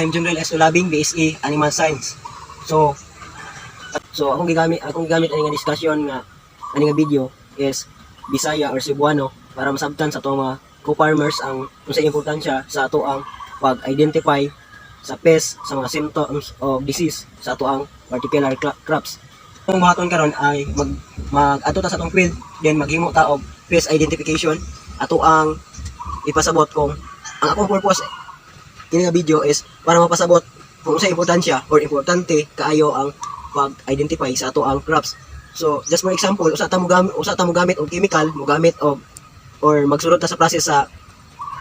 I'm Junrel S. Tulabing, BSA Animal Science. So akong gigamit ani nga discussion nga ani nga video is Bisaya or Cebuano para masabtan sa atong mga co-farmers ang unsay importansya sa ato ang pag-identify sa pest, sa mga symptoms of disease sa ato ang particular crops. Ang buhaton karon ay mag-ato ta sa atong field, then maghimo ta og pest identification. Ato ang ipasabot kung ang akong purpose kini nga video is para mapasabot kung unsay importansya or importante kaayo ang pag-identify sa ato ang crops. So just for example, usa ta mo gamit og chemical, mo gamit og or magsulod ta sa process sa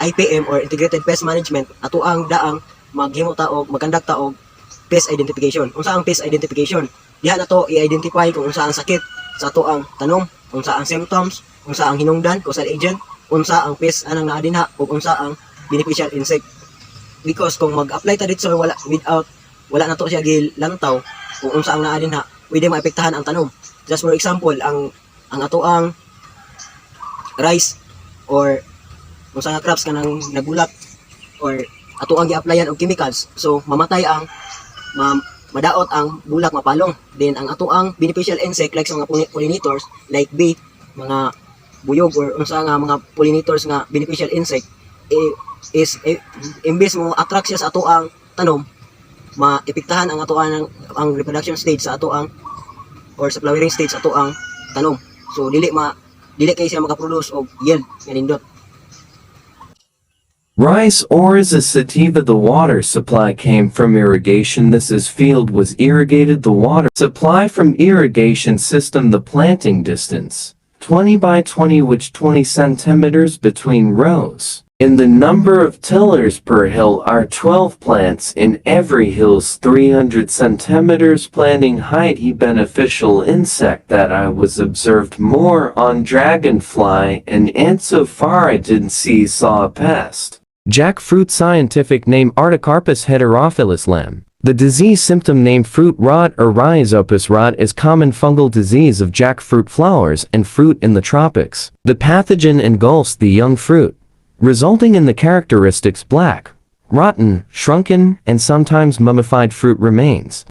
IPM or Integrated Pest Management, ato ang daang maghimo ta og magkandak ta og pest identification. Unsa ang pest identification? Diha na to i-identify kung unsa ang sakit sa ato ang tanom, unsa ang symptoms, unsa ang hinungdan, causal agent, unsa ang pest anang naa dinha ug unsa ang beneficial insect. Because kung mag-apply ta dito wala na to siya gilantaw kung unsa ang naa dinha, pwede maapektahan ang tanom. Just for example, ang ato ang rice or unsa nga crops kanang nagulak or ato ang gi-applyan og chemicals, so mamatay ang madaot ang bulak, mapalong. Then ang ato ang beneficial insect like sa mga pollinators like bee, mga buyog or unsa nga mga pollinators nga beneficial insect imbes mo attract siya sa ato ang tanom, maepektahan ang ato ang reproduction stage sa ato ang or sa flowering stage sa ato ang tanom. So dili kay siya makaproduce og yield nga nindot. Rice or is a sativa. The water supply came from irrigation. This is field was irrigated. The water supply from irrigation system. The planting distance 20 by 20 which 20 centimeters between rows. In the number of tillers per hill are 12 plants in every hills 300 centimeters planting height. Beneficial insect that I was observed more on dragonfly and ant. So far I didn't saw a pest. Jackfruit scientific name Artocarpus heterophilus lam. The disease symptom name fruit rot or rhizopus rot is common fungal disease of jackfruit flowers and fruit in the tropics. The pathogen engulfs the young fruit, resulting in the characteristics black, rotten, shrunken, and sometimes mummified fruit remains.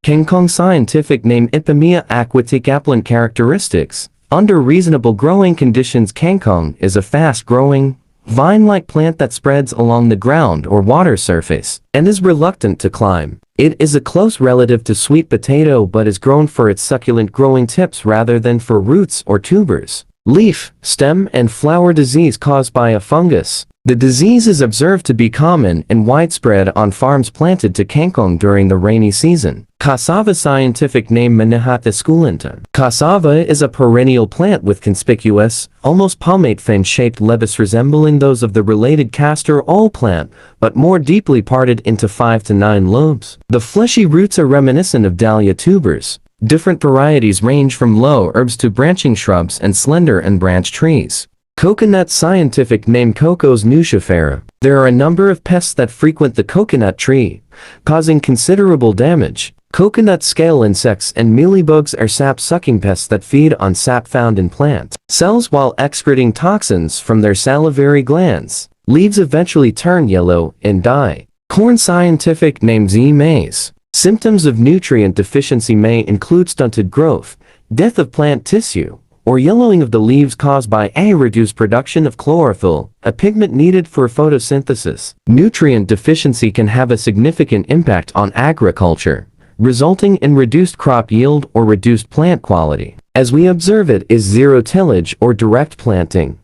Kangkong scientific name Ipomoea aquatic aplant characteristics. Under reasonable growing conditions, kangkong is a fast-growing, vine-like plant that spreads along the ground or water surface and is reluctant to climb. It is a close relative to sweet potato but is grown for its succulent growing tips rather than for roots or tubers. Leaf, stem, and flower disease caused by a fungus. The disease is observed to be common and widespread on farms planted to kangkong during the rainy season. Cassava scientific name Manihot esculenta. Cassava is a perennial plant with conspicuous, almost palmate fan-shaped leaves resembling those of the related castor oil plant, but more deeply parted into 5 to 9 lobes. The fleshy roots are reminiscent of dahlia tubers. Different varieties range from low herbs to branching shrubs and slender and branched trees. Coconut scientific name Cocos nucifera. There are a number of pests that frequent the coconut tree, causing considerable damage. Coconut scale insects and mealybugs are sap-sucking pests that feed on sap found in plant cells while excreting toxins from their salivary glands. Leaves eventually turn yellow and die. Corn scientific name Z. maize. Symptoms of nutrient deficiency may include stunted growth, death of plant tissue, or yellowing of the leaves caused by a reduced production of chlorophyll, a pigment needed for photosynthesis. Nutrient deficiency can have a significant impact on agriculture, resulting in reduced crop yield or reduced plant quality. As we observe it is zero tillage or direct planting.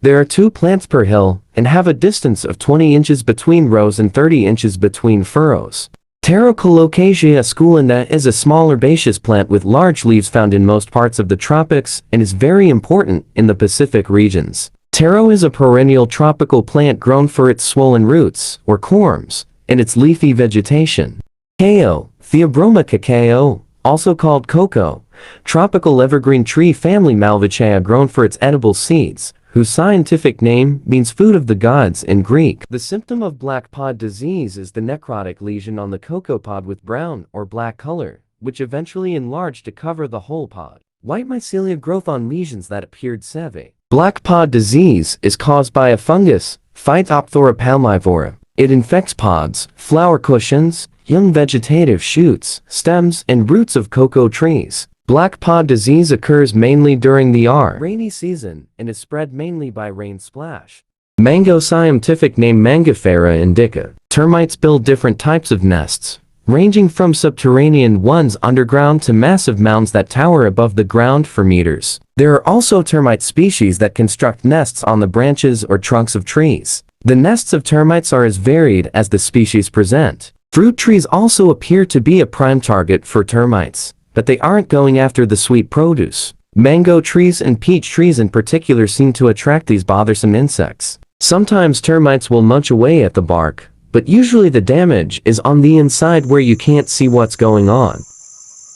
There are 2 plants per hill and have a distance of 20 inches between rows and 30 inches between furrows. Pterocolocasia esculenta is a small herbaceous plant with large leaves found in most parts of the tropics and is very important in the Pacific regions. Taro is a perennial tropical plant grown for its swollen roots, or corms, and its leafy vegetation. Cacao, Theobroma cacao, also called cocoa, tropical evergreen tree family Malvaceae grown for its edible seeds, whose scientific name means food of the gods in Greek. The symptom of black pod disease is the necrotic lesion on the cocoa pod with brown or black color, which eventually enlarged to cover the whole pod. White mycelia growth on lesions that appeared seve. Black pod disease is caused by a fungus, Phytophthora palmivora. It infects pods, flower cushions, young vegetative shoots, stems, and roots of cocoa trees. Black pod disease occurs mainly during the rainy season and is spread mainly by rain splash. Mango scientific name Mangifera indica. Termites build different types of nests, ranging from subterranean ones underground to massive mounds that tower above the ground for meters. There are also termite species that construct nests on the branches or trunks of trees. The nests of termites are as varied as the species present. Fruit trees also appear to be a prime target for termites, but they aren't going after the sweet produce. Mango trees and peach trees in particular seem to attract these bothersome insects. Sometimes termites will munch away at the bark, but usually the damage is on the inside where you can't see what's going on.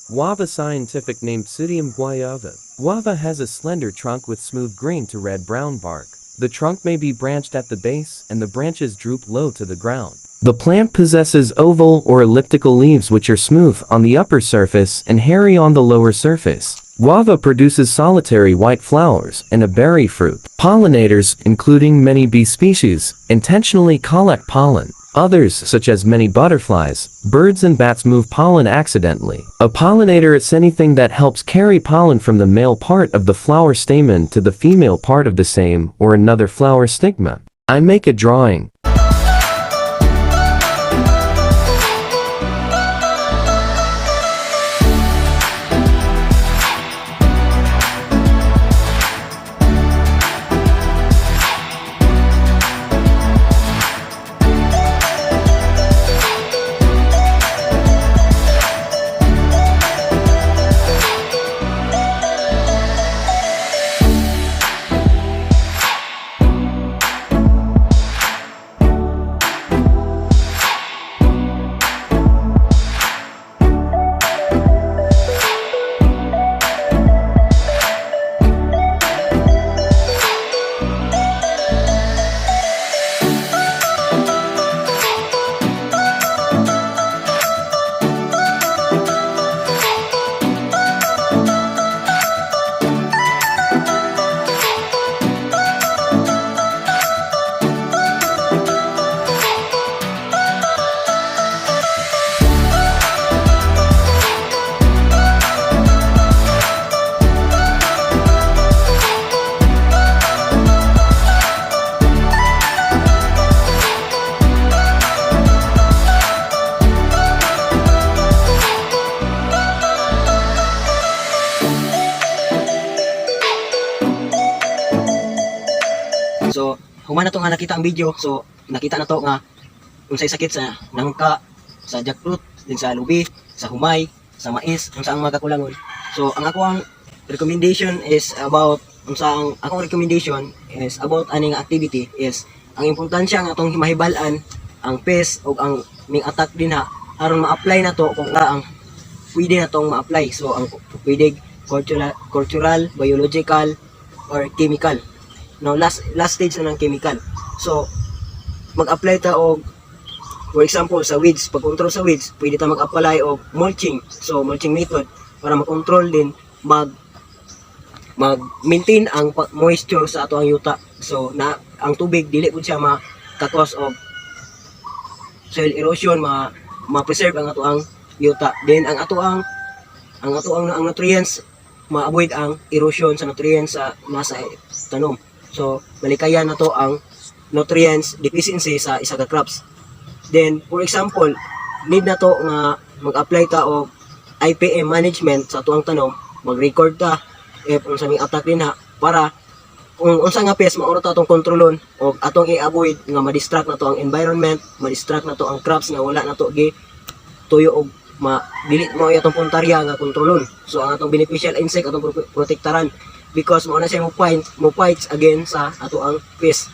Guava scientific name Psidium guayava. Guava has a slender trunk with smooth green to red-brown bark. The trunk may be branched at the base and the branches droop low to the ground. The plant possesses oval or elliptical leaves which are smooth on the upper surface and hairy on the lower surface. Guava produces solitary white flowers and a berry fruit. Pollinators, including many bee species, intentionally collect pollen. Others, such as many butterflies, birds and bats move pollen accidentally. A pollinator is anything that helps carry pollen from the male part of the flower stamen to the female part of the same or another flower stigma. I make a drawing. So, human na to nga nakita ang video. So, nakita na to nga unsay sakit sa nangka, sa jackfruit, din sa lubi, sa humay, sa mais, unsa ang mga kakulangon. So, ang akong recommendation is about aning activity is ang importansya nga atong himahibal-an ang pest o ang ning attack din ha aron ma-apply na to kung ang pwede na tong ma-apply. So, ang pwede cultural, biological, or chemical. Now, last stage na ng chemical. So, mag-apply ta og, for example, sa weeds. Pag-control sa weeds, pwede ta mag-apply og mulching. So, mulching method para mag-control din, mag-maintain ang moisture sa ato ang yuta. So, ang tubig, dili po siya makakos og soil erosion, ma-preserve ang ato ang yuta. Then, ang nutrients, ma-avoid ang erosion sa nutrients sa nasa tanom. So, malikayan na to ang nutrients deficiency sa isa ka crops. Then, for example, need na to nga mag-apply ta og IPM management sa tuang tanom, mag-record ta if unsa may attack din ha, para kung unsa nga pest mauro ta atong kontrolon o atong i-avoid nga ma-distract na to ang environment, ma-distract na to ang crops nga wala na to gi tuyo og dili mo atong puntarya nga kontrolon. So, ang atong beneficial insect atong protektaran because mo na siya mo fight again sa ato ang pest.